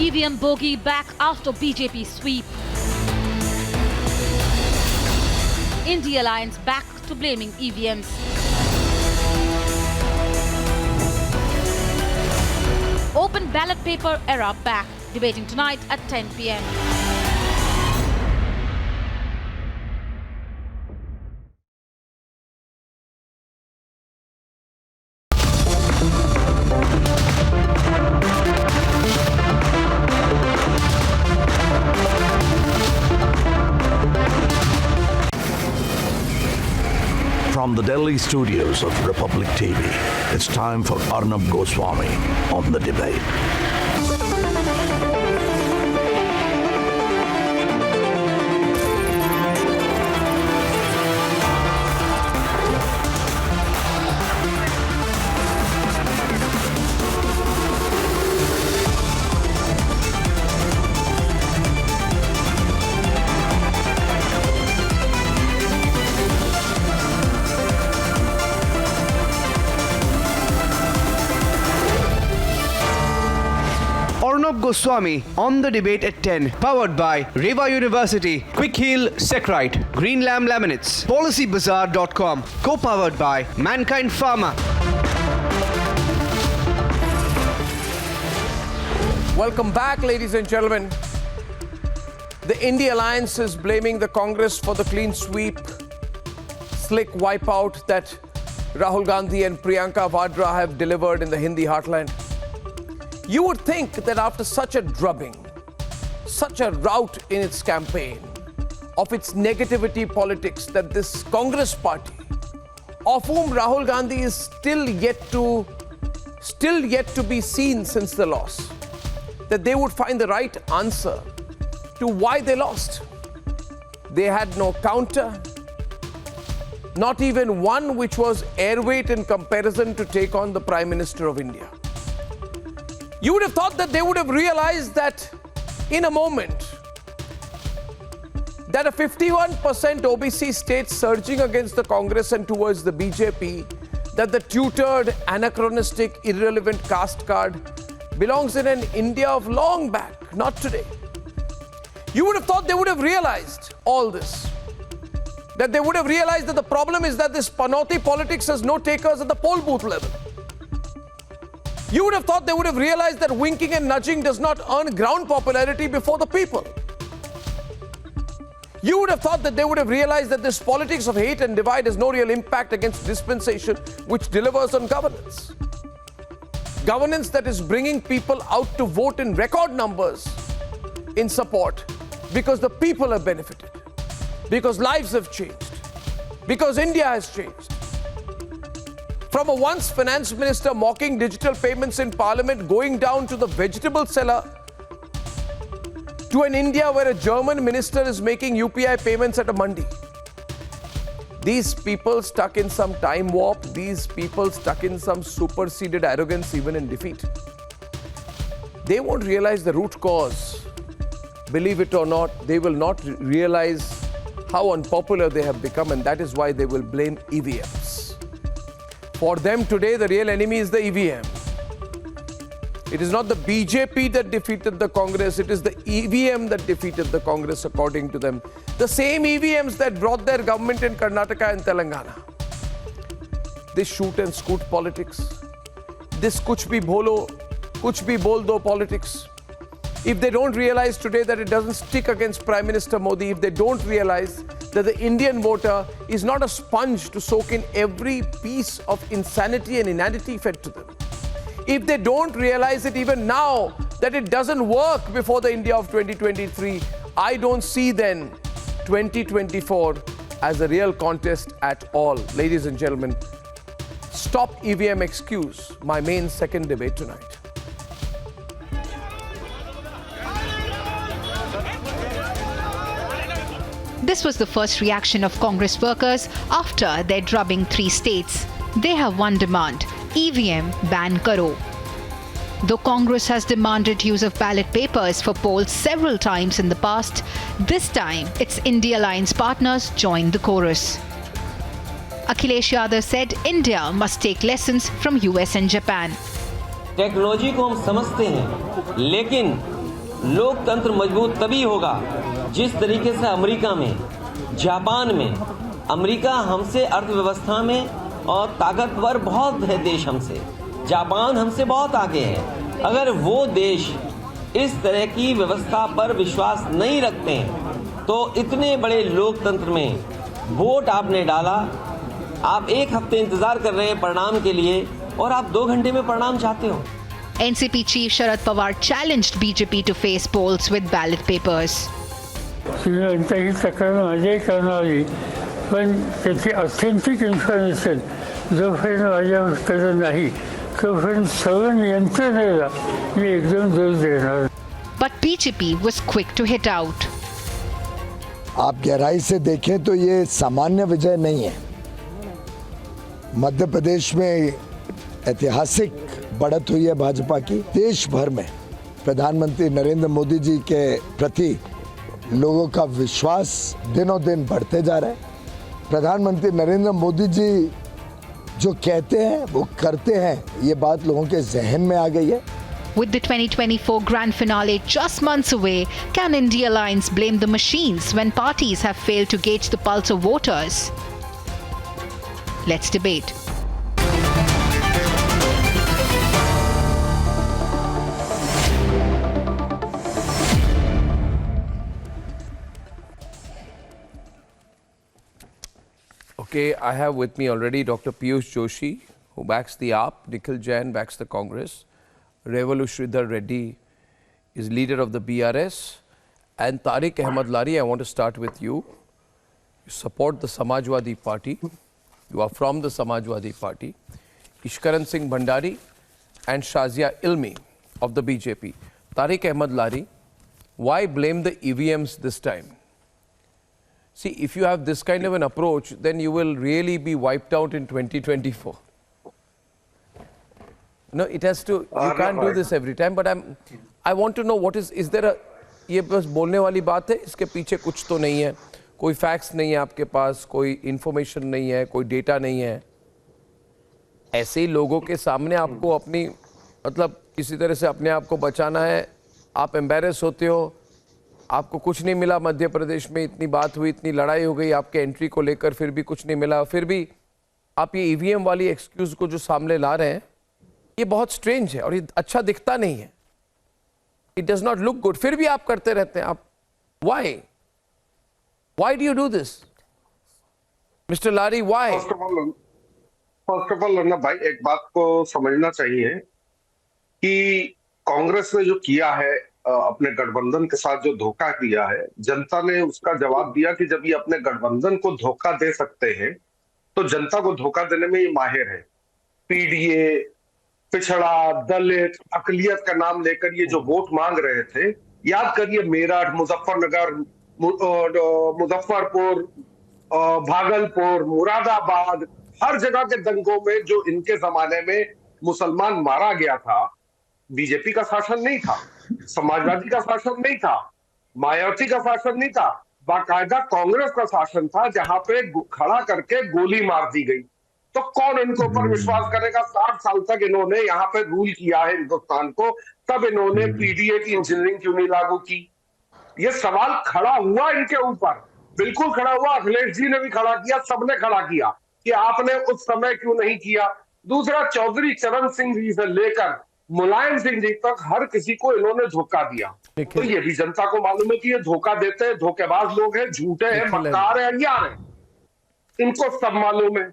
EVM bogey back after BJP sweep. India Alliance back to blaming EVMs. Open ballot paper era back. Debating tonight at 10 p.m. From the Delhi studios of Republic TV, it's time for Arnab Goswami on The Debate. Arnab Goswami on The Debate at 10, powered by Reva University, Quick Heal Secrite, Green Lamb Laminates, PolicyBazaar.com, co-powered by Mankind Pharma. Welcome back, ladies and gentlemen. The India Alliance is blaming the Congress for the clean sweep, slick wipeout that Rahul Gandhi and Priyanka Vadra have delivered in the Hindi heartland. You would think that after such a drubbing, such a rout in its campaign, of its negativity politics, that this Congress party, of whom Rahul Gandhi is still yet to be seen since the loss, that they would find the right answer to why they lost. They had no counter, not even one which was airweight in comparison to take on the Prime Minister of India. You would have thought that they would have realized that in a moment, that a 51% OBC state surging against the Congress and towards the BJP, that the tutored, anachronistic, irrelevant caste card belongs in an India of long back, not today. You would have thought they would have realized all this. That they would have realized that the problem is that this Panoti politics has no takers at the poll booth level. You would have thought they would have realized that winking and nudging does not earn ground popularity before the people. You would have thought that they would have realized that this politics of hate and divide has no real impact against dispensation which delivers on governance. Governance that is bringing people out to vote in record numbers in support because the people have benefited, because lives have changed, because India has changed. From a once finance minister mocking digital payments in parliament going down to the vegetable seller, to an India where a German minister is making UPI payments at a mandi. These people stuck in some time warp, these people stuck in some superseded arrogance even in defeat. They won't realize the root cause. Believe it or not, they will not realize how unpopular they have become, and that is why they will blame EVMs. For them today, the real enemy is the EVM. It is not the BJP that defeated the Congress, it is the EVM that defeated the Congress according to them. The same EVMs that brought their government in Karnataka and Telangana. This shoot and scoot politics, this kuch bhi bol do politics. If they don't realize today that it doesn't stick against Prime Minister Modi, if they don't realize that the Indian voter is not a sponge to soak in every piece of insanity and inanity fed to them, if they don't realize it even now that it doesn't work before the India of 2023, I don't see then 2024 as a real contest at all. Ladies and gentlemen, stop EVM excuse, my main second debate tonight. This was the first reaction of Congress workers after their drubbing 3 states. They have one demand: EVM ban karo. Though Congress has demanded use of ballot papers for polls several times in the past, this time its India Alliance partners joined the chorus. Akhilesh Yadav said India must take lessons from US and Japan. Technology को हम समझते हैं, लेकिन लोकतंत्र मजबूत तभी होगा जिस तरीके से अमेरिका में, जापान में, अमेरिका हमसे अर्थव्यवस्था में और ताकतवर बहुत है देश हमसे, जापान हमसे बहुत आगे है। अगर वो देश इस तरह की व्यवस्था पर विश्वास नहीं रखते हैं तो इतने बड़े लोकतंत्र में वोट आपने डाला, आप एक हफ्ते इंतजार कर रहे हैं परिणाम के लिए और आप 2 घंटे में परिणाम चाहते हो। NCP chief Sharad Pawar challenged BJP to face polls with ballot papers. ही तक्रार माझ्याही करणारी, पण त्याची ऑथेंटिक इन्फॉर्मेशन जोपर्यंत माझ्याकडे नाही तोपर्यंत सगळं यंत्रणेला मी एकदम दोष देणार. But BJP was quick to hit out. आप गहराई से देखें तो ये सामान्य विजय नहीं है। मध्य प्रदेश में ऐतिहासिक बढ़त हुई है भाजपा की। देश भर में प्रधानमंत्री नरेंद्र मोदी जी के प्रति लोगों का विश्वास दिनों दिन बढ़ते जा रहा है। प्रधानमंत्री नरेंद्र मोदी जी जो कहते हैं वो करते हैं, ये बात लोगों के जहन में आ गई है। With the 2024 grand finale just months away, can India Alliance blame the machines when parties have failed to gauge the pulse of voters? Let's debate. Okay, I have with me already Dr. Piyush Joshi, who backs the AAP, Nikhil Jain backs the Congress, Revolutionary Reddy is leader of the BRS, and Tariq Ahmed Lari. I want to start with you. You support the Samajwadi Party. You are from the Samajwadi Party. Ishkaran Singh Bhandari and Shazia Ilmi of the BJP. Tariq Ahmed Lari, why blame the EVMs this time? See, if you have this kind of an approach, then you will really be wiped out in 2024. No, it has to, you can't do this every time, but I want to know what is there a, ये बस बोलने वाली बात है, इसके पीछे कुछ तो नहीं है, कोई फैक्ट्स नहीं है आपके पास, कोई इन्फॉर्मेशन नहीं है, कोई डेटा नहीं है। ऐसे ही लोगों के सामने आपको अपनी, मतलब किसी तरह से अपने आप को बचाना है, आप एम्बेरस होते हो, आपको कुछ नहीं मिला मध्य प्रदेश में, इतनी बात हुई, इतनी लड़ाई हो गई आपके एंट्री को लेकर, फिर भी कुछ नहीं मिला, फिर भी आप ये ईवीएम वाली एक्सक्यूज को जो सामने ला रहे हैं, ये बहुत स्ट्रेंज है और ये अच्छा दिखता नहीं है। It does not look good, फिर भी आप करते रहते हैं। आप why do you do this mister Lari, why? First of all Arnab भाई, एक बात को समझना चाहिए कि कांग्रेस ने जो किया है, अपने गठबंधन के साथ जो धोखा किया है, जनता ने उसका जवाब दिया कि जब ये अपने गठबंधन को धोखा दे सकते हैं तो जनता को धोखा देने में ये माहिर है। पीडीए, पिछड़ा, दलित, अकलियत का नाम लेकर ये जो वोट मांग रहे थे, याद करिए मेरठ, मुजफ्फरनगर, मुजफ्फरपुर, भागलपुर, मुरादाबाद, हर जगह के दंगों में जो इनके जमाने में मुसलमान मारा गया था, बीजेपी का शासन नहीं था, समाजवादी का शासन नहीं था, मायावती का शासन नहीं था, बाकायदा कांग्रेस का शासन था, जहां पे खड़ा करके गोली मार दी गई। तो कौन इनके ऊपर विश्वास करेगा? 60 साल तक इन्होंने यहाँ पे रूल किया है हिंदुस्तान को, तब इन्होंने पीडीए की इंजीनियरिंग क्यों नहीं लागू की? ये सवाल खड़ा हुआ इनके ऊपर, बिल्कुल खड़ा हुआ। अखिलेश जी ने भी खड़ा किया, सबने खड़ा किया कि आपने उस समय क्यों नहीं किया। दूसरा, चौधरी चरण सिंह जी से लेकर मुलायम सिंह जी तक हर किसी को इन्होंने धोखा दिया। तो ये भी जनता को मालूम है कि ये धोखा देते हैं, धोखेबाज लोग हैं, झूठे हैं, मक्कार हैं, अय्यार हैं, इनको सब मालूम है।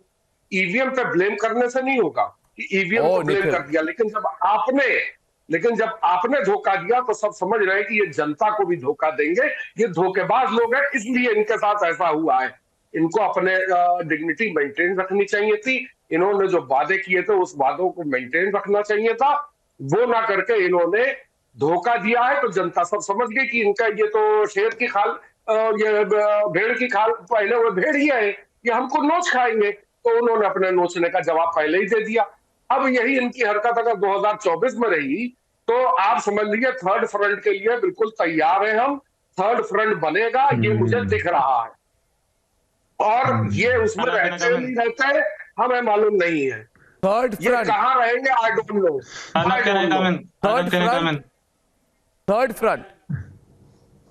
ईवीएम पे ब्लेम करने से नहीं होगा कि ईवीएम को ब्लेम कर दिया, लेकिन जब आपने धोखा दिया तो सब समझ रहे हैं कि ये जनता को भी धोखा देंगे। ये धोखेबाज लोग हैं, इसलिए इनके साथ ऐसा हुआ है। इनको अपने डिग्निटी मेंटेन रखनी चाहिए थी। इन्होंने जो वादे किए थे उस वादों को मेंटेन रखना चाहिए था, वो ना करके इन्होंने धोखा दिया है। तो जनता सब समझ गई कि इनका ये तो शेर की खाल, ये भेड़ की खाल, पहले वो भेड़ ही है, ये हमको नोच खाएंगे। तो उन्होंने अपने नोचने का जवाब पहले ही दे दिया। अब यही इनकी हरकत अगर 2024 में रही तो आप समझ लीजिए थर्ड फ्रंट के लिए बिल्कुल तैयार है हम। थर्ड फ्रंट बनेगा, ये मुझे दिख रहा है, और ये उसमें रहते नहीं रहते हमें मालूम नहीं है। थर्ड फ्रंट कहाँ रहेंगे, I don't know. Third front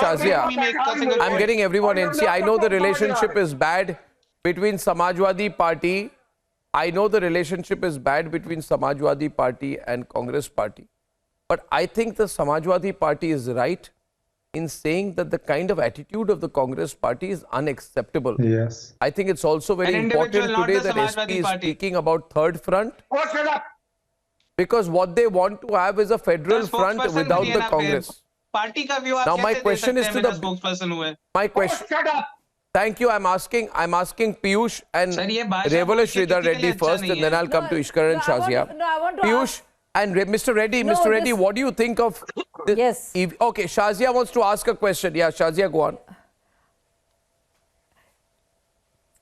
Shazia. Let me make such a good I'm point. getting everyone in. See, I know the relationship is bad between Samajwadi Party. I know the relationship is bad between Samajwadi Party and Congress Party. But I think the Samajwadi Party is right in saying that the kind of attitude of the Congress party is unacceptable. Yes. I think it's also very An important individual, not today the that SP Samajwadi is Party. speaking about third front, Oh, shut up! because what they want to have is a federal The front spokesperson without बनिए the ना, Congress. Party का view आप Now my कैसे दे question सकते is हैं to बिना the spokesperson हुए? my Oh, question. shut up! Thank you. I'm asking Piyush and Sir, ये भाषा Revolush बोल के Sridhar किसी के Reddy लिए अच्छा first, नहीं and then है। I'll come to Ishkar and Shazia. I want to Piyush and Mr. Reddy. No, Mr. Reddy, this- what do you think of this? Yes. Okay, Shazia wants to ask a question. Yeah, Shazia, go on.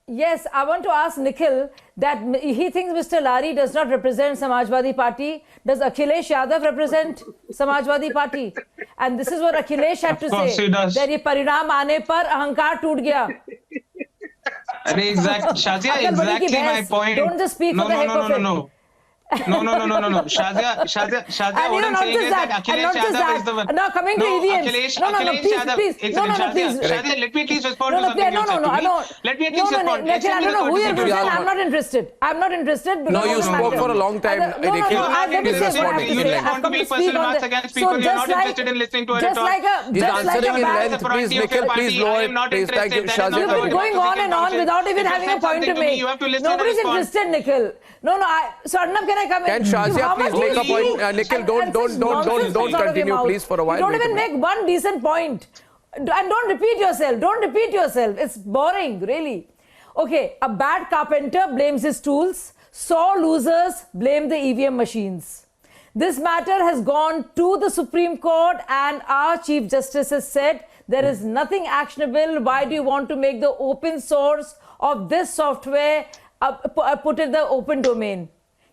Yes, I want to ask Nikhil that he thinks Mr. Lari does not represent Samajwadi Party. Does Akhilesh Yadav represent Samajwadi Party? And this is what Akhilesh had to course say. he does. That ये परिणाम आने पर अहंकार टूट गया. अरे exact Shazia, अकल बड़ी की exactly my भैंस. point. Don't just speak No, for the no, heck no, of no, it. no. No. Shazia, And what I'm not saying just is that, that and Akhilesh not just Yadav is the that. one. Now coming to EVMs. Akhilesh Please, Yadav. please. एक No, second, please. Shazia, let me please respond to No, something you said to me. Let me at least respond. Nikhil, I don't know who you Let me represent. respond. I'm not interested. I'm not interested. No, because you of the spoke matter. for a long time. No, Nikhil. let me Please say respond what I have in to say. length. I've want to come make to personal speak on remarks the... against people you're not interested in listening to it Just at all. like a... He's just like answering a in bad- length. Please, Nikhil, please lower it. Please, thank you. Shazia, You've been continue. going on and on without even having a point to make. You have to listen and Nobody's respond. interested, Nikhil. No, so Arnab, can I come in? Can Shazia How much please make do a you point? speak? Nikhil, And don't such nonsense comes out of your continue, mouth. please, for a while. You don't Make a even point. make one decent point. And don't repeat yourself. Don't repeat yourself. It's boring, really. Okay, a bad carpenter blames his tools. Sore losers blame the EVM machines. This matter has gone to the Supreme Court and our Chief Justice has said there is nothing actionable. Why do you want to make the open source of this software put in the open domain?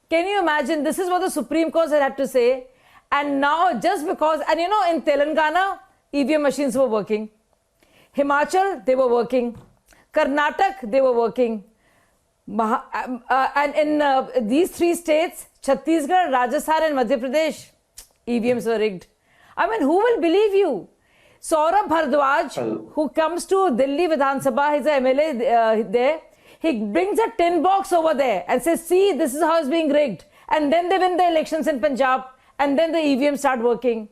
Can you imagine? This is what the Supreme Court had to say. And now just because, and you know, in Telangana, EVM machines were working. Himachal, they were working. Karnataka, they were working. And in these three states, Chhattisgarh, Rajasthan and Madhya Pradesh, EVMs were rigged. I mean, who will believe you? Saurabh Bhardwaj, who comes to Delhi Vidhan Sabha, he's an MLA there, he brings a tin box over there and says, see, this is how it's being rigged. And then they win the elections in Punjab and then the EVMs start working.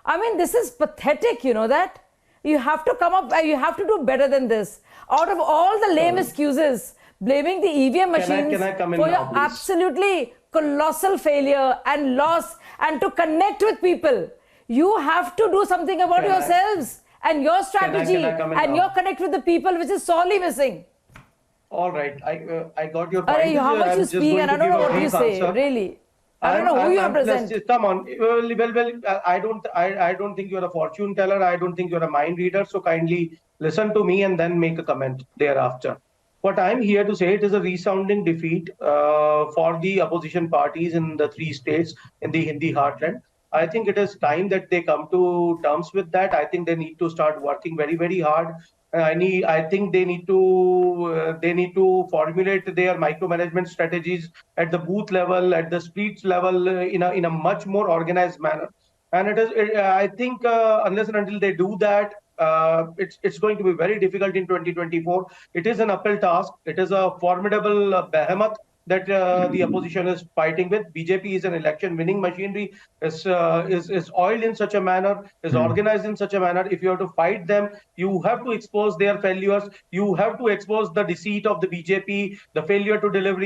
I mean, this is pathetic, you know that? You have to come up, you have to do better than this. Out of all the lame excuses, blaming the EVM machines for your absolutely colossal failure and loss and to connect with people. You have to do something about yourselves and your strategy and your connect with the people, which is sorely missing. All right, I got your point. How much you speak and I don't know what you say, really. I don't know who you represent. Come on. Well, I don't think you're a fortune teller. I don't think you're a mind reader. So kindly listen to me and then make a comment thereafter. What I'm here to say, it is a resounding defeat for the opposition parties in the three states in the Hindi heartland. I think it is time that they come to terms with that. I think they need to start working very, very hard. I think they need to formulate their micromanagement strategies at the booth level, at the streets level, in a much more organized manner. And I think unless and until they do that, it's going to be very difficult in 2024. It is an uphill task. It is a formidable behemoth that the opposition is fighting with. BJP is an election winning machinery, is oiled in such a manner, is organized in such a manner. If you have to fight them, you have to expose their failures. You have to expose the deceit of the BJP, the failure to deliver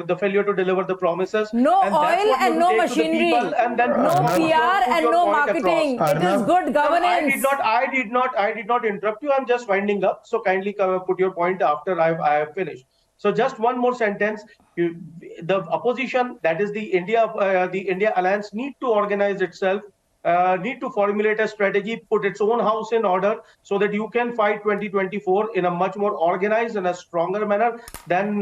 the failure to deliver the promises. No oil and no machinery, and then no PR and no marketing. It is good governance. I did not interrupt you. I'm just winding up. So kindly put your point after I have finished. So just one more sentence. The opposition, that is the India Alliance, need to organize itself, need to formulate a strategy, put its own house in order so that you can fight 2024 in a much more organized and a stronger manner than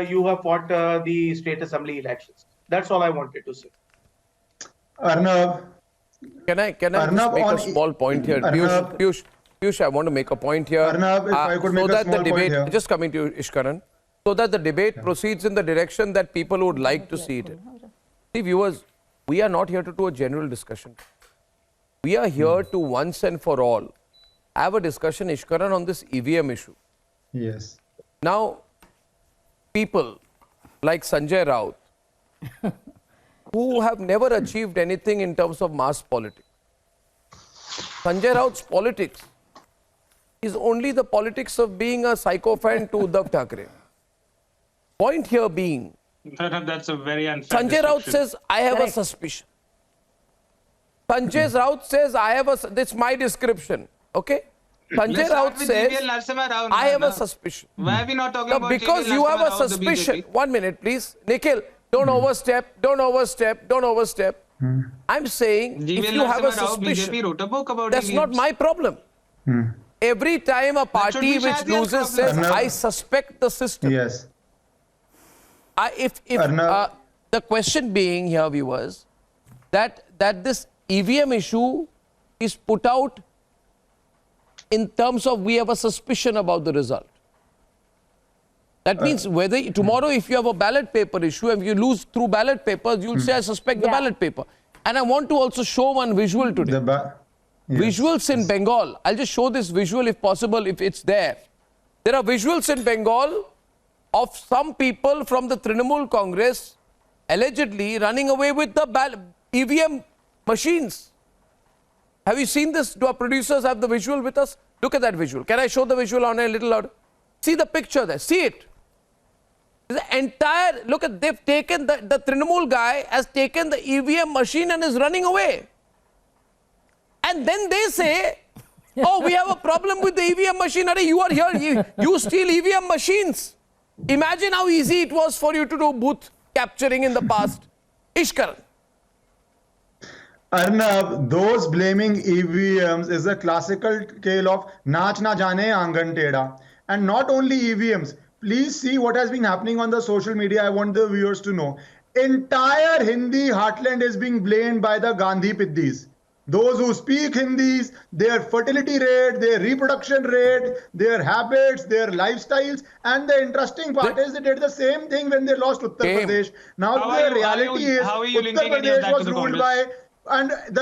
you have fought the state assembly elections. That's all I wanted to say. Arnab. Can I just make a small point here? Piyush, I want to make a point here. Arnab, if I could make a small point here. Just coming to you, Ishkaran. So that the debate proceeds in the direction that people would like to see it in. See, viewers, we are not here to do a general discussion. We are here to once and for all have a discussion, Ishkaran, on this EVM issue. Yes. Now, people like Sanjay Raut, who have never achieved anything in terms of mass politics, Sanjay Raut's politics is only the politics of being a sycophant to Uddhav Thackeray. Point here being, That's a very unfair Sanjay Raut description. says, I have a suspicion. Sanjay Raut says, this is my description, okay? Sanjay Let's Raut start with says, GVL Narasimha Rao I have a now. suspicion. Why are we not talking Now, about because GVL you have Narasimha a Rao of the suspicion. BJP? 1 minute, please. Nikhil, don't overstep, don't overstep, don't overstep. I'm saying, if GVL you have a Narasimha Rao, BJP suspicion, wrote a book about that's EVMs. not my problem. Every time a should party be which Shahid's loses problem. says, I suspect the system. Yes. If Arnab. the question being here, viewers, that this EVM issue is put out in terms of we have a suspicion about the result. That means whether tomorrow if you have a ballot paper issue and you lose through ballot papers, you'll say I suspect the ballot paper. And I want to also show one visual today. Visuals in Bengal. I'll just show this visual if possible, if it's there. There are visuals in Bengal of some people from the Trinamool Congress allegedly running away with the EVM machines. Have you seen this? Do our producers have the visual with us? Look at that visual. Can I show the visual on a little louder? See the picture there. See it. The entire, look at, they've taken, the Trinamool guy has taken the EVM machine and is running away. And then they say, oh, we have a problem with the EVM machine. Arey, you are here, you steal EVM machines. Imagine how easy it was for you to do booth capturing in the past. Ishkaran. Arnab, those blaming EVMs is a classical tale of Naach Na Jane Angan Teda. And not only EVMs, please see what has been happening on the social media. I want the viewers to know. Entire Hindi heartland is being blamed by the Gandhi Piddis. Those who speak Hindis, their fertility rate, their reproduction rate, their habits, their lifestyles. And the interesting part is they did the same thing when they lost Uttar Pradesh. Now the reality is Uttar Pradesh was ruled by, and the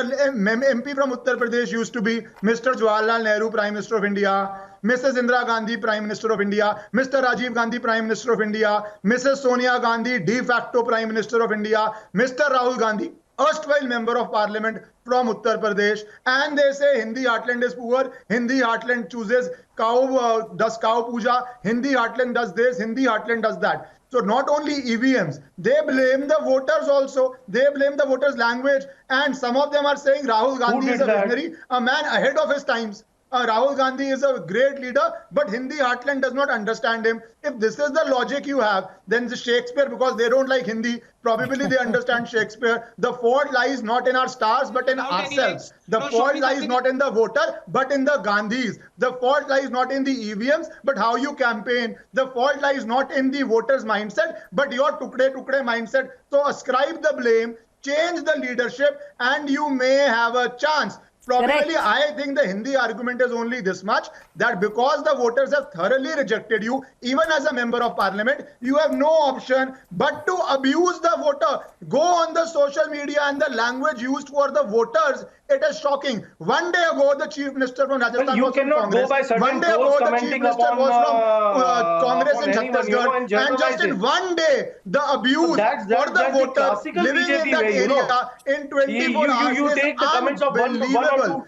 MP from Uttar Pradesh used to be Mr. Jawaharlal Nehru, Prime Minister of India, Mrs. Indira Gandhi, Prime Minister of India, Mr. Rajiv Gandhi, Prime Minister of India, Mrs. Sonia Gandhi, de facto Prime Minister of India, Mr. Rahul Gandhi, erstwhile member of parliament from Uttar Pradesh, and they say Hindi heartland is poor, Hindi heartland chooses cow, does cow puja, Hindi heartland does this, Hindi heartland does that. So not only EVMs, they blame the voters also, they blame the voters' language, and some of them are saying Rahul Gandhi is a visionary, a man ahead of his times. Rahul Gandhi is a great leader, but Hindi heartland does not understand him. If this is the logic you have, then the Shakespeare, because they don't like Hindi, probably they understand Shakespeare. The fault lies not in our stars, but in ourselves. The fault lies not in the voter, but in the Gandhis. The fault lies not in the EVMs, but how you campaign. The fault lies not in the voters' mindset, but your tukde mindset. So ascribe the blame, change the leadership, and you may have a chance. Probably, I think the Hindi argument is only this much, that because the voters have thoroughly rejected you, even as a member of parliament, you have no option but to abuse the voter. Go on the social media and the language used for the voters, it is shocking. One day ago, the Chief Minister from Rajasthan was from Congress. One day ago, the Chief Minister was from Congress in Chhattisgarh. And just in one day, the abuse for the voters living in that area in 24 hours is unbelievable.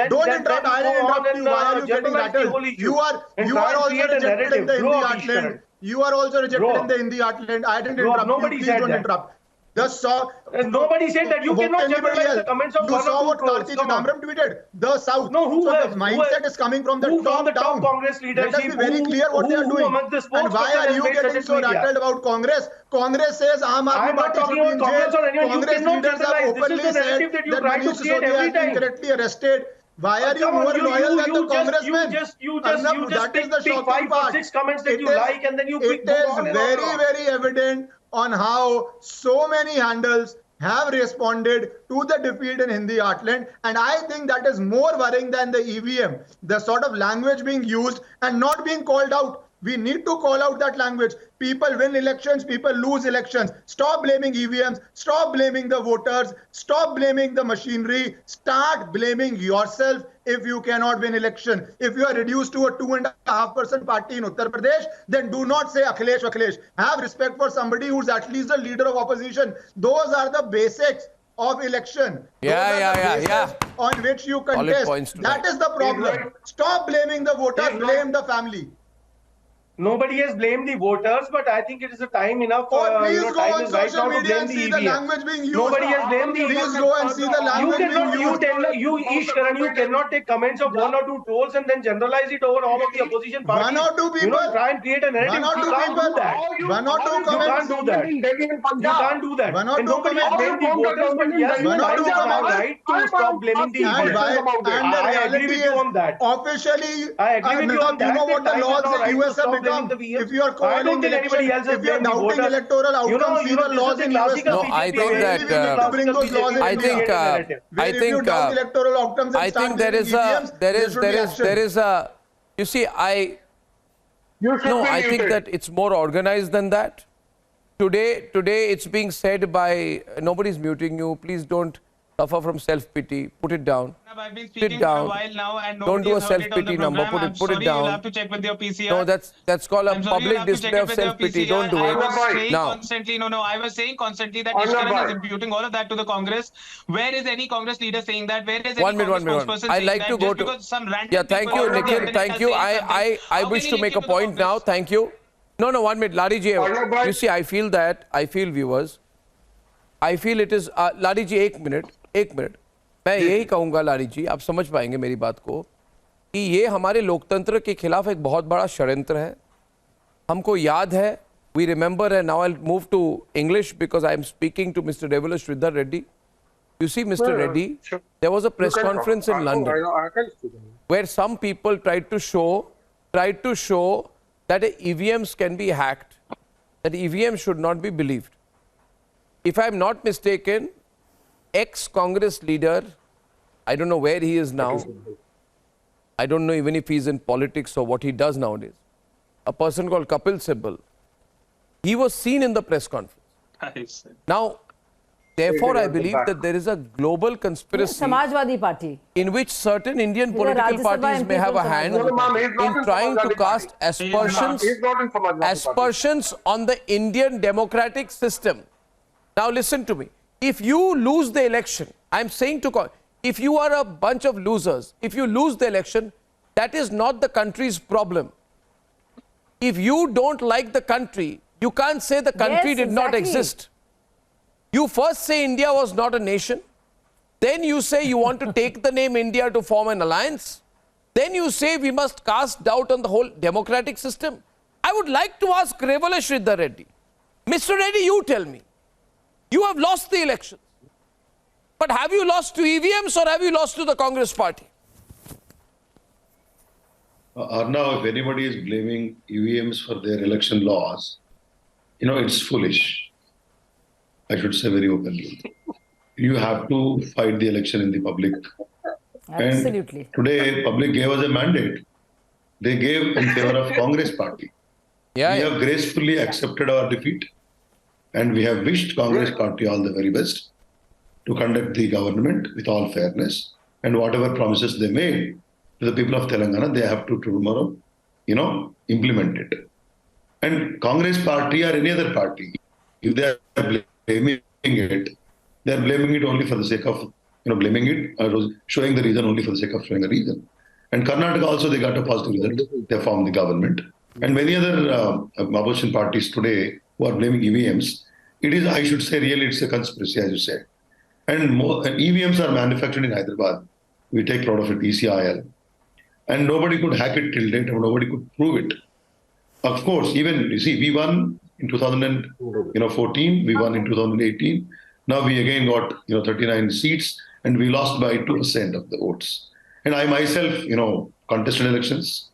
Don't interrupt, I will interrupt you. Why are you getting rattled? You are also rejected in the Hindi heartland. You are also rejected in the Hindi heartland. I didn't interrupt you. Please don't interrupt. Nobody said that. You cannot generalize the comments of You saw what Karti Chidambaram tweeted. The South. No, who so the mindset is coming from the top down. Congress leadership. Let us be very clear what they are doing. And why are you getting so rattled about Congress? Congress says Aam Aadmi Party should be in jail. Congress leaders have openly said that Manish Sisodia has been correctly arrested. Why are you more loyal than the congressmen? You just pick 5 or 6 comments that you like and then you pick. It is very, very evident on how so many handles have responded to the defeat in Hindi heartland, and I think that is more worrying than the EVM, the sort of language being used and not being called out. We need to call out that language. People win elections, people lose elections. Stop blaming EVMs, stop blaming the voters, stop blaming the machinery, start blaming yourself if you cannot win election. If you are reduced to a 2.5% party in Uttar Pradesh, then do not say Akhilesh. Have respect for somebody who's at least the leader of opposition. Those are the basics of election. Yeah, Those yeah, are the yeah, bases yeah. on which you Solid points contest. to That that. is the problem. Stop blaming the voters, blame the family. Nobody has blamed the voters, but I think it is a time enough. Please go time on is right social now to media blame and the see the EVMs. language being used. Nobody has blamed the Please EVMs. go and see the language being used. Ish Karan, you cannot take comments of one or two trolls and then generalize it over all of the opposition parties. One or two people. Try and create a narrative. One or You two can't people. do that. One or two You can't comments. do that. You can't do that. One or And two nobody has comments. blamed the voters, but yes, One or two time is now comments. right to stop blaming the And EVMs. and the I agree reality with you is on that. officially, I agree with you on that. you know what the Time is laws now in right to US have stop blaming become. the VMs. If you are I don't calling think election, anybody else has if you are blamed the doubting voters. electoral outcomes, see the this laws is in the US classical now. No, I BJP think way. that, This is the to bring classical those laws in BJP way I to think, create a narrative. Where if you doubt electoral outcomes and I start think there blaming is EVMs, there is a, you see, I think that it's more organized than that. Today it's being said by, nobody's muting you, please don't suffer from self-pity, put it down. I've been Sit speaking for a down. while now and Don't nobody do a has heard it on the self-pity number, program. put it You'll down. have to check with your PCR. No, that's called a I'm sorry, you'll public have to check display it of with your self-pity, PCR. don't do I it. was saying Now, constantly, I was saying constantly that Ishkaran is imputing all of that to the Congress. Where is any Congress leader saying that? Where is any Congress spokesperson I saying like that? to go Just to, because some random yeah, thank people you, on the Nikhil, internet thank are you. saying something, I how wish can to he make a link it to the point now, Congress? thank you. No, 1 minute, Ladi ji, you see, I feel viewers, I feel it is, Ladi ji, एक minute, मैं यही कहूँगा लाडी जी, आप समझ पाएंगे मेरी बात को, कि ये हमारे लोकतंत्र के खिलाफ एक बहुत बड़ा षड्यंत्र है. हमको याद है, we remember, and now I'll move to English because I am speaking to Mr. Devala Sridhar Reddy. You see, Mr. Reddy, there was a press conference in London where some people tried to show that EVMs can be hacked, that EVMs should not be believed. If I am not mistaken, ex-Congress leader, I don't know where he is now, I don't know even if he's in politics or what he does nowadays, a person called Kapil Sibal, he was seen in the press conference. Now, therefore, I believe that there is a global conspiracy Samajwadi Party in which certain Indian political parties may have a hand in trying to cast aspersions on the Indian democratic system. Now, listen to me. If you lose the election, I'm saying if you are a bunch of losers, if you lose the election, that is not the country's problem. If you don't like the country, you can't say the country did not exist. You first say India was not a nation. Then you say you want to take the name India to form an alliance. Then you say we must cast doubt on the whole democratic system. I would like to ask Devala Sridhar Reddy. Mr. Reddy, you tell me. You have lost the elections. But have you lost to EVMs or have you lost to the Congress party? Arnab, if anybody is blaming EVMs for their election laws, it's foolish. I should say very openly. You have to fight the election in the public. Absolutely. And today, public gave us a mandate. They gave in favor of Congress party. We have gracefully accepted our defeat. And we have wished Congress party all the very best to conduct the government with all fairness. And whatever promises they made to the people of Telangana, they have to tomorrow, implement it. And Congress party or any other party, if they are blaming it, they are blaming it only for the sake of, blaming it, or showing the reason only for the sake of showing a reason. And Karnataka also, they got a positive result. They formed the government. And many other opposition parties today who are blaming EVMs, it is, I should say, really, it's a conspiracy, as you said. And EVMs are manufactured in Hyderabad. We take a lot of it, ECIL. And nobody could hack it till date, and nobody could prove it. Of course, even, you see, we won in 2014, we won in 2018. Now we again got, 39 seats, and we lost by 2% of the votes. And I myself, contested elections,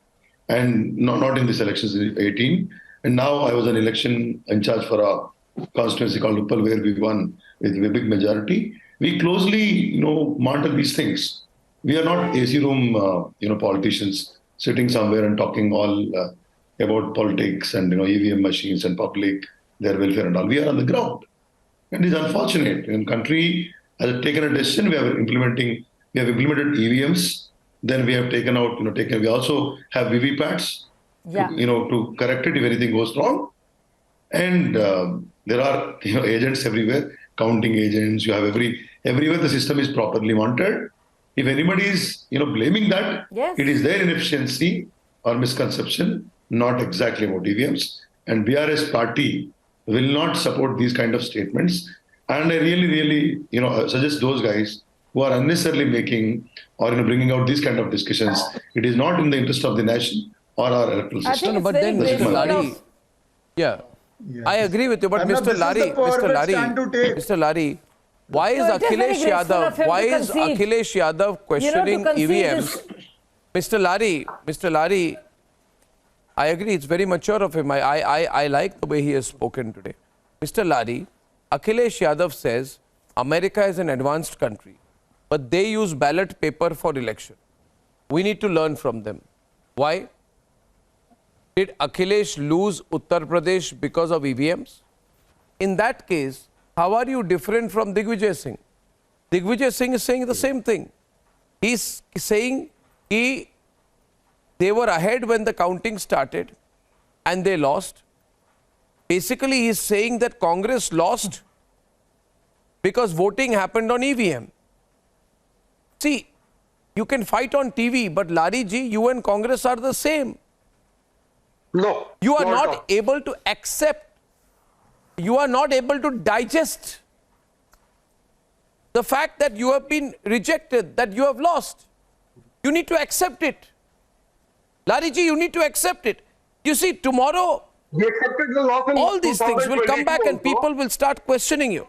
and not in these elections in 18. And now I was an election in charge for a constituency called Uppal, where we won with a big majority. We closely, monitor these things. We are not AC room, politicians sitting somewhere and talking all about politics and, EVM machines and public, their welfare and all. We are on the ground. And it is unfortunate. In country has taken a decision. We have implemented EVMs. Then we have taken out, we also have VVPATs, to correct it if anything goes wrong. And there are, agents everywhere. counting agents, you have everywhere the system is properly monitored. If anybody is, blaming that, it is their inefficiency or misconception, not exactly about EVMs. And BRS party will not support these kind of statements. And I really, suggest those guys who are unnecessarily making or bringing out these kind of discussions. It is not in the interest of the nation or our electoral system. But then, Mr. Lari, I agree with you. But Mr. Lari, why is Akhilesh Yadav questioning EVMs? Mr. Lari, I agree. It's very mature of him. I like the way he has spoken today. Mr. Lari, Akhilesh Yadav says America is an advanced country, but they use ballot paper for election. We need to learn from them. Why? Did Akhilesh lose Uttar Pradesh because of EVMs? In that case, how are you different from Digvijay Singh? Digvijay Singh is saying the same thing. He's saying they were ahead when the counting started and they lost. Basically, he's saying that Congress lost because voting happened on EVM. See, you can fight on TV, but Lari ji, you and Congress are the same. No. You are not able to accept, you are not able to digest the fact that you have been rejected, that you have lost. You need to accept it. Lari ji, you need to accept it. You see, tomorrow, all these things will come back and people will start questioning you.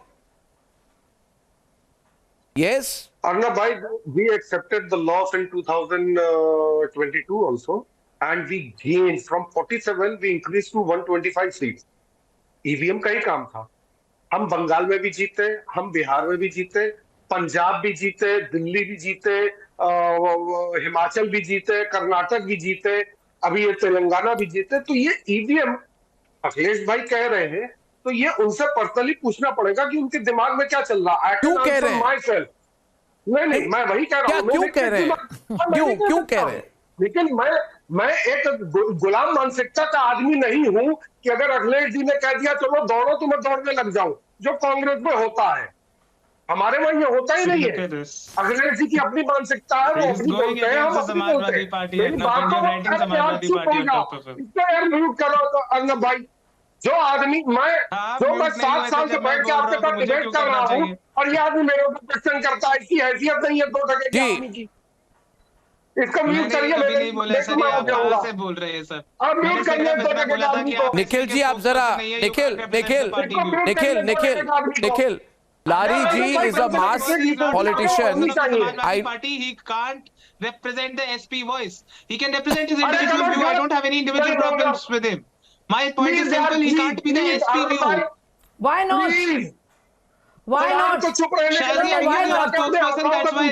Yes? Arnab bhai, we accepted the loss in 2022 also, and we gained from 47, we increased to 125 seats. EVM का ही काम था. हम बंगाल में भी जीते, हम बिहार में भी जीते, पंजाब भी जीते, दिल्ली भी जीते, हिमाचल भी जीते, कर्नाटक भी जीते, अभी ये तेलंगाना भी जीते. तो ये EVM अखिलेश भाई कह रहे हैं, तो ये उनसे पर्सनली पूछना पड़ेगा कि उनके दिमाग में क्या चल रहा है. क्यों कह रहे हैं? नहीं, मैं वही कह रहा हूँ. क्यों कह रहे हैं? क्यों कह रहे हैं? लेकिन मैं एक गुलाम मानसिकता का आदमी नहीं हूं कि अगर अखिलेश जी ने कह दिया चलो दौड़ो तो मैं दौड़ने लग जाऊं, जो कांग्रेस में होता है. हमारे वहां ये होता ही नहीं है. अखिलेश जी की अपनी मानसिकता है, वो अपनी बोलते हैं, हम अपनी बोलते हैं. म्यूट करो अर्नब भाई. जो आदमी मैं 7 साल से बैठ के आपके साथ डिबेट कर रहा हूँ और ये आदमी मेरे ऊपर क्वेश्चन करता है, इसकी हैसियत नहीं है 2% के आदमी की. इसको म्यूट करिए. बोल रहे हैं सर. अब म्यूट करिए 2% के आदमी को. निखिल जी, आप जरा Nikhil, Lari ji is a mass politician. He can't represent the SP voice. He can represent his individual view. I don't have any individual problems with him. My point is simple. He can't be the SP view. Why not? Why not? Shazia, you are a spokesperson. That's why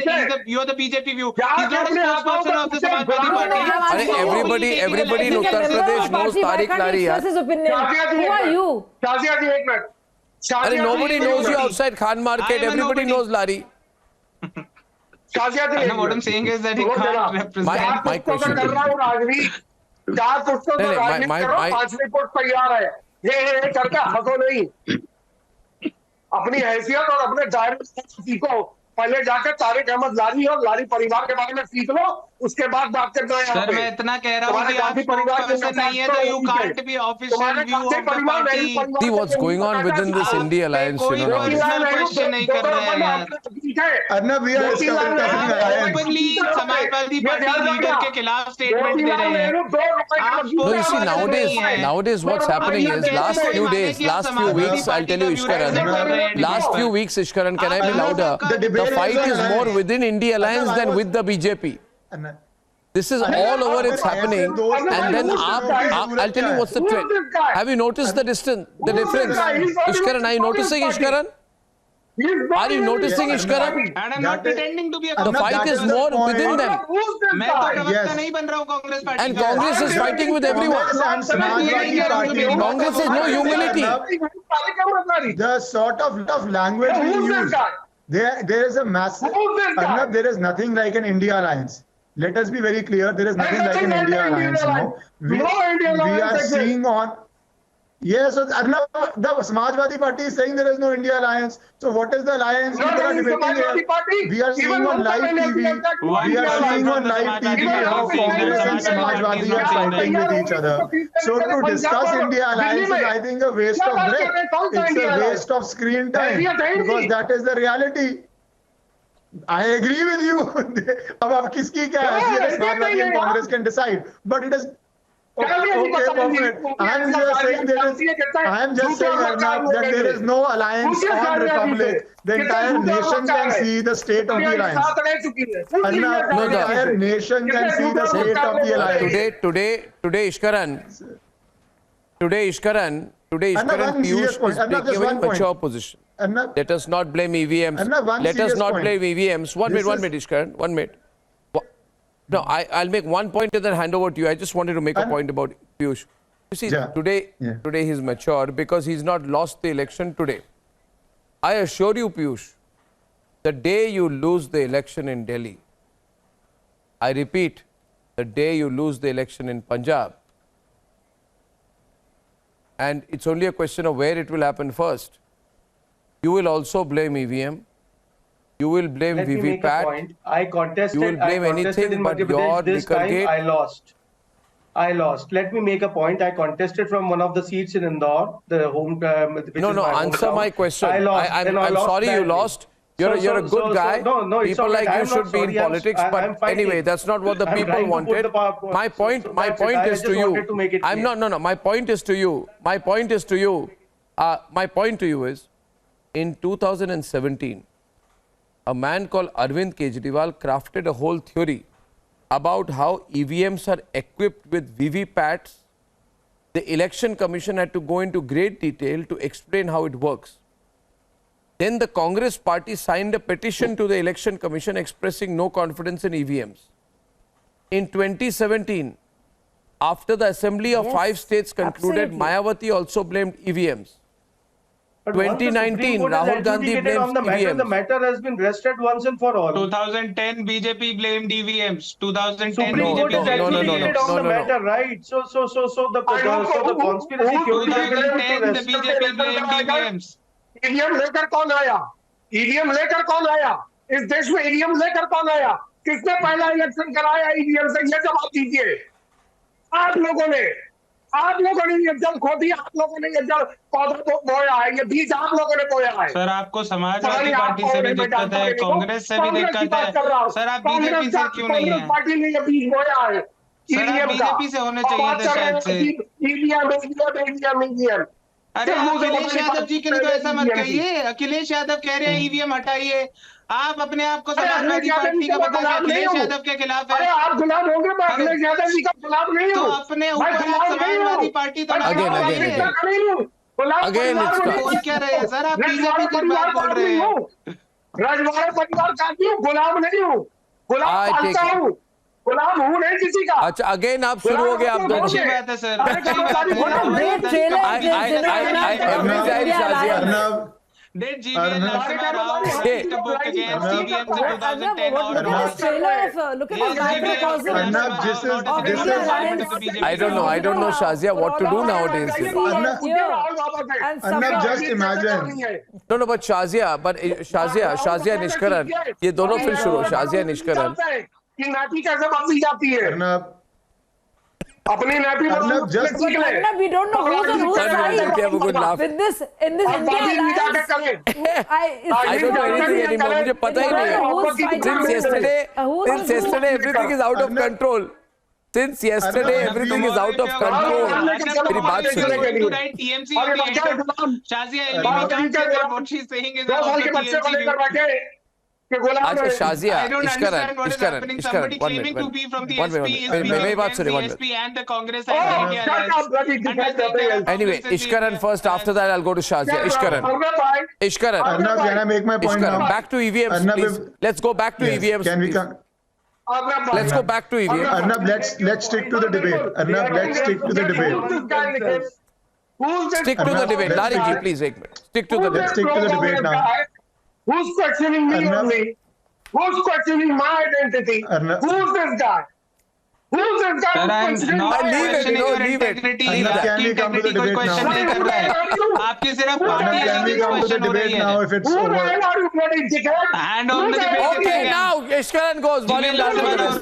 you are the BJP view. He's not a spokesperson of the Samajwadi Party. Everybody in Uttar Pradesh knows Tariq Lari. Who are you? Shazia ji, एक minute. Nobody knows you outside Khan Market. Everybody knows Lari. What I'm saying is that he can't represent. My question. चार पुस्तकों को राजनीति करो, 5 report तैयार है. ये करके हंसो नहीं. अपनी हैसियत और अपने दायरे सीखो. पहले जाकर तारिक अहमद लारी और लारी परिवार के बारे में सीख लो, उसके बाद बात करना है. सर, मैं इतना कह रहा हूँ कि आप प्रोफेसर नहीं है तो you can't be official view of the party. See what's going on within this India alliance. कोई पर्सनल क्वेश्चन नहीं कर रहा है यार. ओपनली समाजवादी पार्टी लीडर के खिलाफ स्टेटमेंट दे रहे हैं. No, you see, nowadays what's happening is last few weeks, I'll tell you, Ishkaran, last few weeks, Ishkaran, can I be louder? The fight is more within India alliance than with the BJP. This is all over, it's happening. And then I'll tell you what's the trend. Have you noticed the difference? Ishkaran, are you noticing, Ishkaran? Are you noticing, Ishkaran? And I'm not pretending to be a The fight is more within them. मैं तो प्रवक्ता नहीं बन रहा हूँ Congress party. And Congress is fighting with everyone. Congress has no humility. The sort of language we use, there is a massive, Arnab, there is nothing like an India alliance. Let us be very clear, there is nothing like an India alliance. We are seeing on, Yes, so Arnab, the Samajwadi Party is saying there is no India alliance. So what is the alliance? People are debating here. We are seeing on live TV. We are seeing on live TV how Congress and Samajwadi are fighting with each other. So to discuss India alliance is, I think, a waste of breath. It's a waste of screen time because that is the reality. I agree with you. अब आप किसकी क्या हैसियत है? Samajwadi and Congress can decide, but it is. Okay, perfect. I am just saying Arnab, that there is no alliance on Republic. The entire nation can see the state of the alliance. Arnab, the entire nation can see the state of the alliance. Today, Ishkaran, Piyush is taking a very mature position. Let us not blame EVMs. Let us not blame EVMs. One minute, Ishkaran. 1 minute. No, I'll make one point and then hand over to you. I just wanted to make a point about Piyush. You see, today he's mature because he's not lost the election today. I assure you, Piyush, the day you lose the election in Delhi, I repeat, the day you lose the election in Punjab, and it's only a question of where it will happen first, you will also blame EVM. You will blame VVPAT. I contested. You will blame anything but your this time I lost. Let me make a point. I contested from one of the seats in Indore, the home. No. Answer my question. I lost. I'm sorry you lost. You're a good guy. People like you should be in politics. But anyway, that's not what the people wanted. My point is to you. My point is to you. My point to you is, in 2017. A man called Arvind Kejriwal crafted a whole theory about how EVMs are equipped with VVPATs. The Election Commission had to go into great detail to explain how it works. Then the Congress party signed a petition to the Election Commission expressing no confidence in EVMs. In 2017, after the assembly of 5 states concluded, Mayawati also blamed EVMs. 2019, Rahul Gandhi blames EVMs. The matter has been rested once and for all. 2010, BJP blamed EVMs. 2010, Supreme Court has adjudicated on the matter, right? So the conspiracy theory. 2010, the BJP blamed EVMs. EVM लेकर कौन आया? EVM लेकर कौन आया? इस देश में EVM लेकर कौन आया? किसने पहला इलेक्शन कराया EVM से? ये जवाब दीजिए। आप लोगों ने ये जल खो दिया, आप लोगों ने ये जल पौधा बोया है, ये बीज आप लोगों ने बोया है। सर, आपको समाजवादी पार्टी से भी दिक्कत है, कांग्रेस से भी दिक्कत है। सर, आप बीजेपी से क्यों नहीं है? पार्टी ने ये बीज बोया है। सर, आप बीजेपी से होने चाहिए थे शायद से। EVM। अरे अखिलेश यादव जी के लिए तो ऐसा मत कहिए। अखिलेश यादव कह रहे हैं EVM हटाइए। आप अपने आप को समाजवादी पार्टी का बताइए, अखिलेश यादव के खिलाफ है। अरे आप गुलाम होंगे, मैं अखिलेश यादव जी का गुलाम नहीं हूँ। तो अपने ऊपर समाजवादी पार्टी तो अगेन बोल क्या रहे हैं सर? आप बीजेपी की बात बोल रहे हैं। रजवाड़े परिवार का हूँ, गुलाम नहीं हूँ, गुलाम पालता हूँ, गुलाम हूँ नहीं किसी का। अच्छा, अगेन आप शुरू हो गए। आप दोनों अच्छी बात है sir. Did GVN Narasimha Rao write a book against EVMs in 2010 or I don't know, Shazia, what to do nowadays. Arnab, just imagine. No, but Shazia and Ishkaran, ये दोनों फिर शुरू। Shazia and Ishkaran. कि नाटी कैसे बदली जाती है? अपनी नाटी Arnab, just Arnab, we don't know who's on whose side. With this, in this India alliance, I don't know anything anymore. मुझे पता ही नहीं है। Since yesterday, everything is out of control. Since yesterday, everything is out of control. मेरी बात सुनो। what she's saying is about the TMC. अच्छा, शाजिया, इश्करन, मेरी बात सुनिए। Anyway, Ishkaran first. After that, I'll go to Shazia. Ishkaran. Arnab, can I make my point now? Back to EVMs, please. Let's go back to EVMs. Can we come? Let's go back to EVMs. Arnab, let's stick to the debate. Arnab, let's stick to the debate. Stick to the debate. Lari ji, please, एक minute. Stick to the debate. Let's stick to the debate now. Who's questioning me only? Who's questioning my identity? Who's this guy? Who's the Sir, I'm president? not leave it, questioning your leave it. integrity. Arnab, can आपकी we come to the integrity कोई debate question now? नहीं कर रहा है. आपकी सिर्फ Arnab, party can we ethics come to the question हो debate रही now है. if it's Who the over? hell are you bloody dickhead? And on the debate Okay, again. now Ishkaran goes. Volume down for the rest.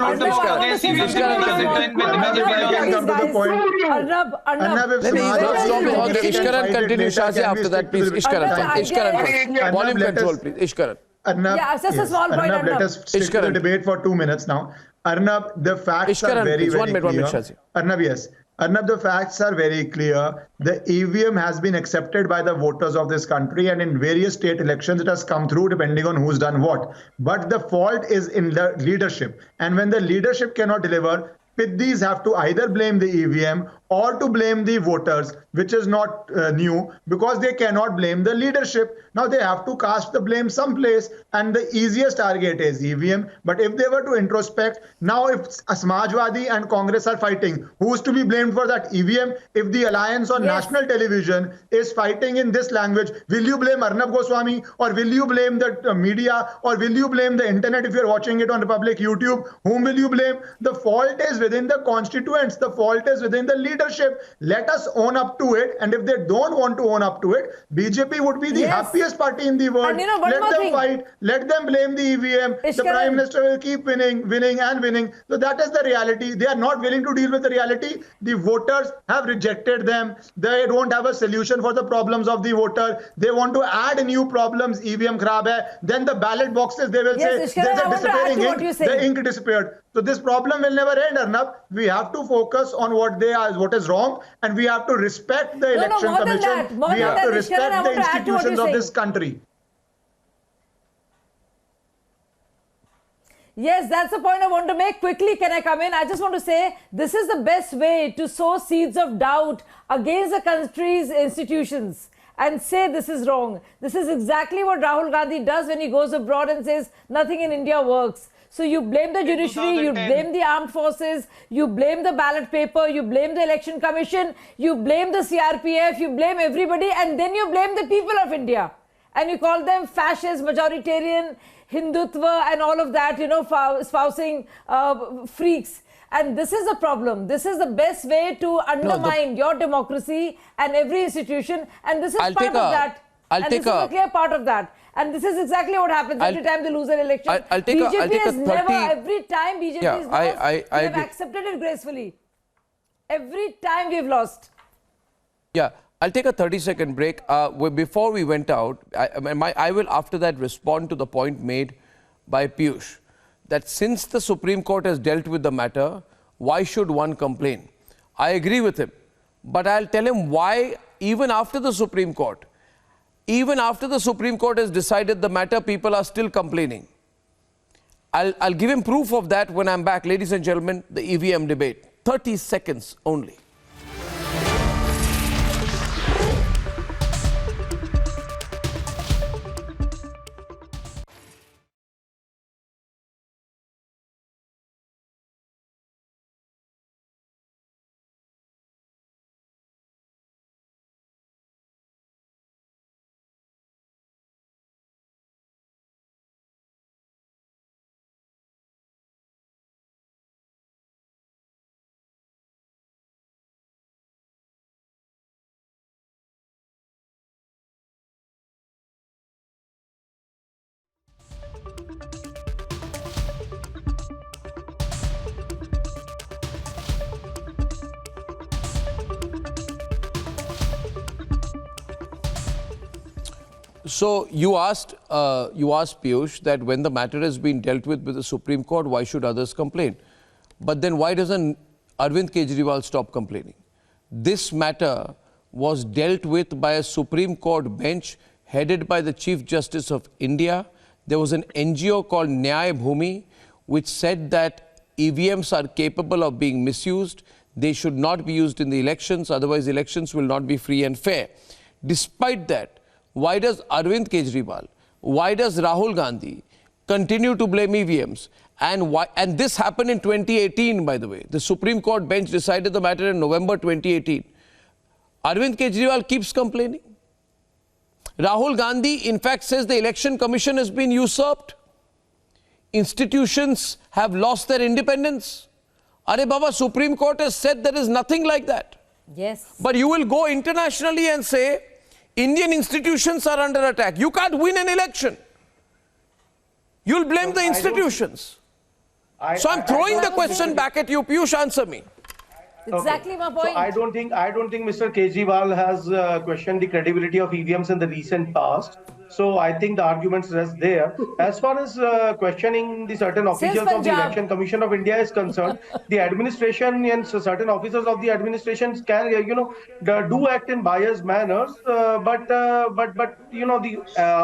Arnab, if Samajwadi Ishkaran continue Shazi after that, please. Ishkaran Arnab, volume let control, us- please. Ishkaran. Arnab, Yeah, just a small point, Arnab, let Arnab. us stick to the debate for 2 minutes now. Arnab, the facts Ishkaran, are very, please. very 1 minute, 1 clear. minute, Shazi. Arnab, yes. Arnab, the facts are very clear. The EVM has been accepted by the voters of this country, and in various state elections, it has come through depending on who's done what. But the fault is in the leadership. And when the leadership cannot deliver, Piddis have to either blame the EVM or to blame the voters, which is not new, because they cannot blame the leadership. Now they have to cast the blame someplace, and the easiest target is EVM. But if they were to introspect, now if Samajwadi and Congress are fighting, who is to be blamed for that? EVM. If the alliance on national television is fighting in this language, will you blame Arnab Goswami, or will you blame the media, or will you blame the internet if you're watching it on Republic YouTube? Whom will you blame? The fault is within the constituents. The fault is within the leadership. Let us own up to it. And if they don't want to own up to it, BJP would be the happiest party in the world. And you know, one let more them thing. fight. Let them blame the EVM. The Prime Minister will keep winning, winning and winning. So that is the reality. They are not willing to deal with the reality. The voters have rejected them. They don't have a solution for the problems of the voter. They want to add new problems. EVM kharab hai. Then the ballot boxes, they will say there's a disappearing ink. The ink disappeared. So this problem will never end, Arnab. We have to focus on what is wrong, and we have to respect the election commission. We have to respect the institutions of this country. Yes, that's the point I want to make. Quickly, can I come in? I just want to say this is the best way to sow seeds of doubt against the country's institutions and say this is wrong. This is exactly what Rahul Gandhi does when he goes abroad and says nothing in India works. So you blame the judiciary, you blame the armed forces, you blame the ballot paper, you blame the election commission, you blame the CRPF, you blame everybody, and then you blame the people of India. And you call them fascist, majoritarian, Hindutva and all of that, you know, espousing freaks. And this is the problem. This is the best way to undermine your democracy and every institution. And this is part of that. And this is a clear part of that. And this is exactly what happens every time they lose an election. BJP has never, every time BJP has lost, they have accepted it gracefully. Every time we've lost. Yeah, I'll take a 30-second break. Before we went out, I will after that respond to the point made by Piyush that since the Supreme Court has dealt with the matter, why should one complain? I agree with him, but I'll tell him why even after the Supreme Court has decided the matter, people are still complaining. I'll give him proof of that when I'm back. Ladies and gentlemen, the EVM debate. 30 seconds only. So you asked Piyush that when the matter has been dealt with the Supreme Court, why should others complain? But then why doesn't Arvind Kejriwal stop complaining? This matter was dealt with by a Supreme Court bench headed by the Chief Justice of India. There was an NGO called Nyay Bhumi which said that EVMs are capable of being misused. They should not be used in the elections, otherwise elections will not be free and fair. Despite that, why does Arvind Kejriwal, why does Rahul Gandhi continue to blame EVMs? And this happened in 2018, by the way. The Supreme Court bench decided the matter in November 2018. Arvind Kejriwal keeps complaining. Rahul Gandhi, in fact, says the election commission has been usurped. Institutions have lost their independence. Are Baba, Supreme Court has said there is nothing like that. Yes. But you will go internationally and say, Indian institutions are under attack. You can't win an election. You'll blame the institutions. So I'm throwing the question back at you. Piyush, answer me. Exactly my point. So I don't think Mr. Kejriwal has questioned the credibility of EVMs in the recent past. So I think the arguments rest there. As far as questioning the certain officials of the Election Commission of India is concerned, the administration and certain officers of the administration can, do act in biased manners. But the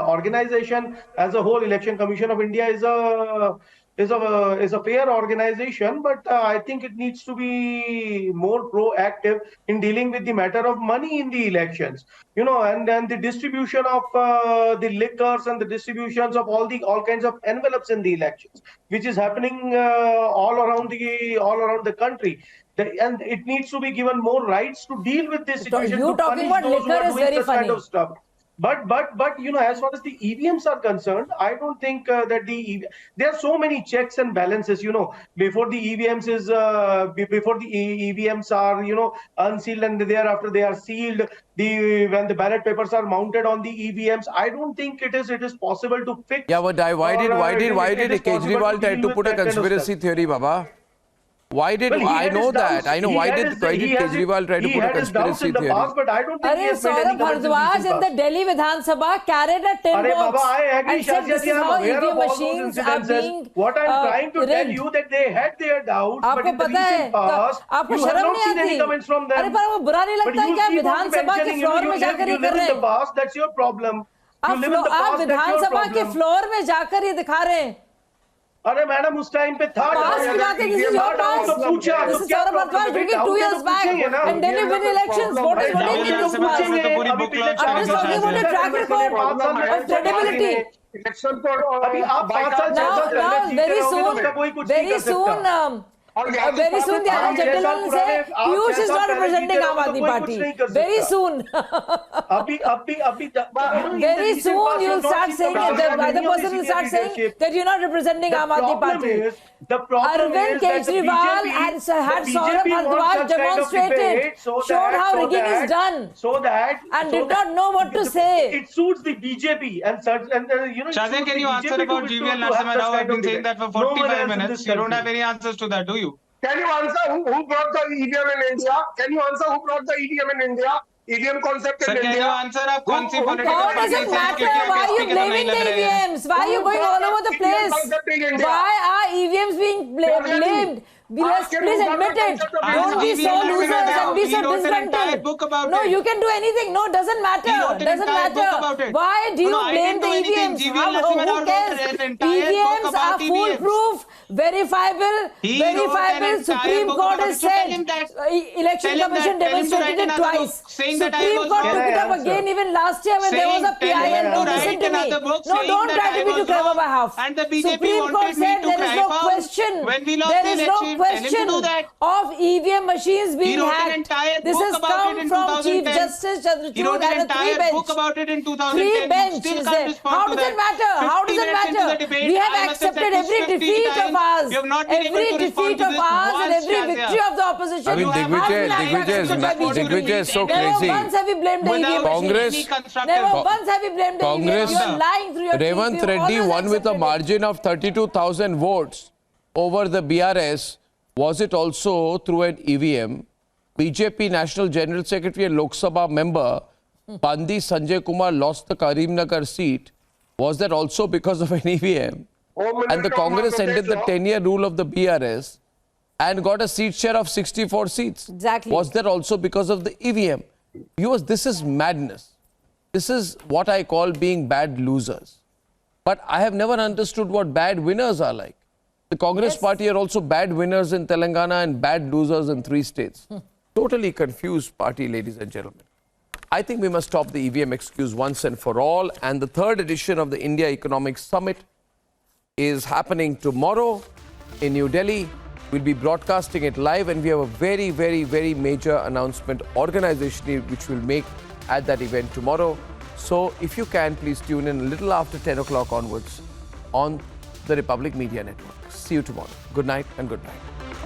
organization as a whole, Election Commission of India is a fair organization, but I think it needs to be more proactive in dealing with the matter of money in the elections. And then the distribution of the liquors and the distributions of all kinds of envelopes in the elections, which is happening all around the country. And it needs to be given more rights to deal with this situation. You talking about liquor is very funny. Kind of stuff. But as far as the EVMs are concerned, I don't think that there are so many checks and balances. Before the EVMs are unsealed and thereafter they are sealed. When the ballot papers are mounted on the EVMs, I don't think it is possible to fix. Yeah, but why did Kejriwal try to put a conspiracy theory, Baba? Why did I know that? I know why did Kejriwal try to put a conspiracy theory? But I don't think Saurabh Bhardwaj in the Delhi Vidhan Sabha carried a tin box and said this is how EVM machines are being What I'm trying to tell you that they had their doubts, but in the recent past, you have not seen any comments from them. अरे पर वो बुरा नहीं लगता है क्या विधान सभा के floor में जाकर ये कर रहे हैं? That's your problem. आप विधान सभा के फ्लोर में जाकर ये दिखा रहे हैं. अरे मैडम उस टाइम पे था तो पूछा this is Saurabh Bhardwaj drinking 2 years back and then you win elections. What is what is it? I'm just talking about a track record of credibility. अभी आप 5 साल now very soon the other gentleman will say Piyush is not representing Aam Aadmi Party. Very soon. Very soon you'll start saying the other person will start saying that you're not representing Aam Aadmi Party. Arvind Kejriwal had Saurabh Bhardwaj demonstrated, showed how rigging is done, and did not know what to say. It suits the BJP and Shazia, can you answer about GVL Narasimha Rao? I've been saying that for 45 minutes. You don't have any answers to that, do you? Can you answer who brought the EVM in India? Can you answer who brought the EVM in India? EVM concept in India. Can you answer up political How does it matter? Why are you blaming the EVMs? Why are you going all over the place? Why are EVMs being blamed? Please admit it. Don't be so losers and be so disgruntled. No, you can do anything. No, doesn't matter. Doesn't matter. Why do you blame the EVMs? Who cares? EVMs are foolproof, verifiable. Supreme Court has said. Election Commission demonstrated it twice. Supreme Court took it up again even last year when there was a PIL. Don't listen to me. No, don't try to be too clever by half. Supreme Court said there is no question. There is no question of EVM machines being hacked. This has come from Chief Justice Chandrachud and a three bench. How does it matter? How does it matter? We have accepted every defeat of ours. Every defeat of ours and every victory of the opposition. I mean, Digvijay is so crazy. Never once have we blamed the EVM machines. Never once have we blamed the EVM. You are lying through your teeth. Revanth Reddy won with a margin of 32,000 votes over the BRS. Was it also through an EVM? BJP National General Secretary and Lok Sabha member Bandi Sanjay Kumar lost the Karimnagar seat. Was that also because of an EVM? And the Congress ended the 10-year rule of the BRS and got a seat share of 64 seats. Exactly. Was that also because of the EVM? Viewers, this is madness. This is what I call being bad losers. But I have never understood what bad winners are like. The Congress party are also bad winners in Telangana and bad losers in 3 states. Totally confused party, ladies and gentlemen. I think we must stop the EVM excuse once and for all. And the 3rd edition of the India Economic Summit is happening tomorrow in New Delhi. We'll be broadcasting it live, and we have a very, very, very major announcement organizationally which we'll make at that event tomorrow. So if you can, please tune in a little after 10 o'clock onwards on the Republic Media Network. See you tomorrow. Good night and good night.